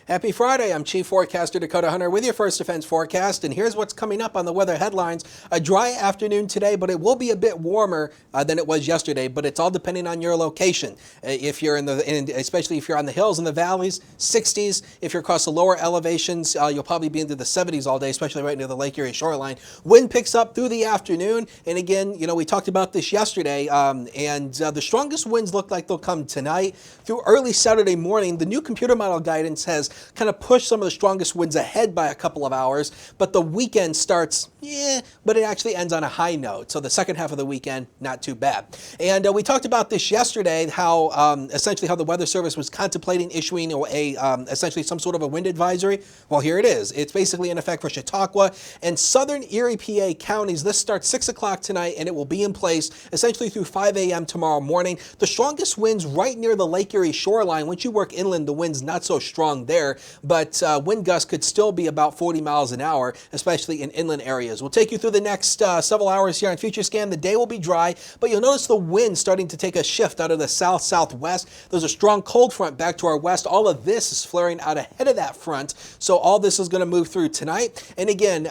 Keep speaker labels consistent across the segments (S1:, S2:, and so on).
S1: Happy Friday. I'm Chief Forecaster Dakota Hunter with your First Defense forecast, and here's what's coming up on the weather headlines. A dry afternoon today, but it will be a bit warmer than it was yesterday, but it's all depending on your location. If you're especially if you're on the hills and the valleys, 60s. If you're across the lower elevations, you'll probably be into the 70s all day, especially right near the Lake Erie shoreline. Wind picks up through the afternoon, and again, we talked about this yesterday, the strongest winds look like they'll come tonight through early Saturday morning. The new computer model guidance has kind of pushed some of the strongest winds ahead by a couple of hours, but the weekend starts, but it actually ends on a high note. So the second half of the weekend, not too bad. And we talked about this yesterday, how essentially how the Weather Service was contemplating issuing essentially some sort of a wind advisory. Well, here it is. It's basically in effect for Chautauqua and southern Erie, PA counties. This starts 6 o'clock tonight, and it will be in place essentially through 5 a.m. tomorrow morning. The strongest winds right near the Lake Erie shoreline. Once you work inland, the wind's not so strong there, but wind gusts could still be about 40 miles an hour, especially in inland areas. We'll take you through the next several hours here on Future Scan. The day will be dry, but you'll notice the wind starting to take a shift out of the south-southwest. There's a strong cold front back to our west. All of this is flaring out ahead of that front, so all this is going to move through tonight. And again,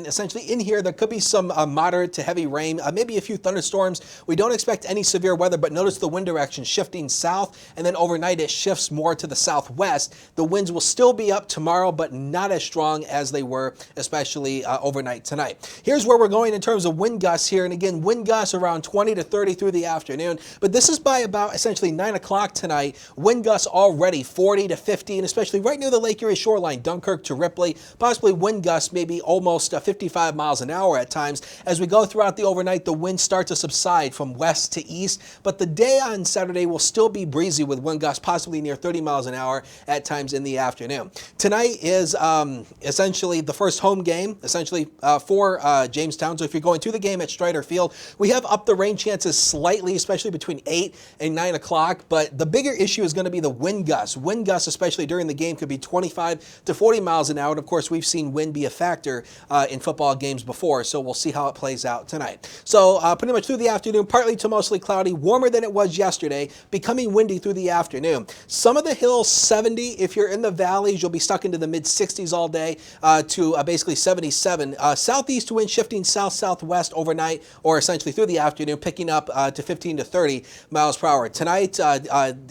S1: essentially in here, there could be some moderate to heavy rain, maybe a few thunderstorms. We don't expect any severe weather, but notice the wind direction shifting south, and then overnight it shifts more to the southwest. The winds will still be up tomorrow, but not as strong as they were, especially overnight tonight. Here's where we're going in terms of wind gusts here. And again, wind gusts around 20 to 30 through the afternoon, but this is by about essentially 9 o'clock tonight. Wind gusts already 40 to 50, and especially right near the Lake Erie shoreline, Dunkirk to Ripley, possibly wind gusts maybe almost 55 miles an hour at times. As we go throughout the overnight, the winds start to subside from west to east, but the day on Saturday will still be breezy with wind gusts possibly near 30 miles an hour at times in the afternoon. Tonight is essentially the first home game, essentially for Jamestown. So if you're going to the game at Strider Field, we have upped the rain chances slightly, especially between 8 and 9 o'clock. But the bigger issue is going to be the wind gusts. Wind gusts, especially during the game, could be 25 to 40 miles an hour. And of course, we've seen wind be a factor in football games before, so we'll see how it plays out tonight. So pretty much through the afternoon, partly to mostly cloudy, warmer than it was yesterday, becoming windy through the afternoon. Some of the hills 70. If you're in the valleys, you'll be stuck into the mid 60s all day to basically 77. Southeast wind shifting south-southwest overnight, or essentially through the afternoon, picking up to 15 to 30 miles per hour. Tonight,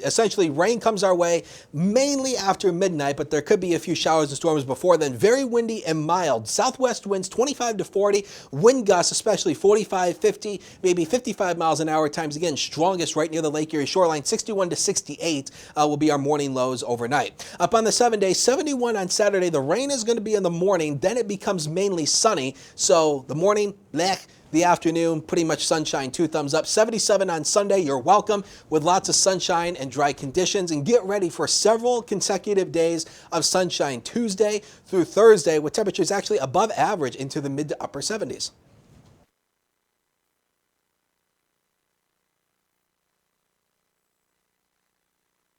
S1: essentially rain comes our way mainly after midnight, but there could be a few showers and storms before then. Very windy and mild. Southwest winds 25 to 40. Wind gusts especially 45, 50, maybe 55 miles an hour at times. Again, strongest right near the Lake Erie shoreline. 61 to 68 will be our morning lows overnight. Up on the 7-day, 71 on Saturday. The rain is going to be in the morning. Then it becomes mainly sunny. So the morning, the afternoon, pretty much sunshine, 2 thumbs up. 77 on Sunday, you're welcome, with lots of sunshine and dry conditions. And get ready for several consecutive days of sunshine Tuesday through Thursday, with temperatures actually above average into the mid to upper 70s.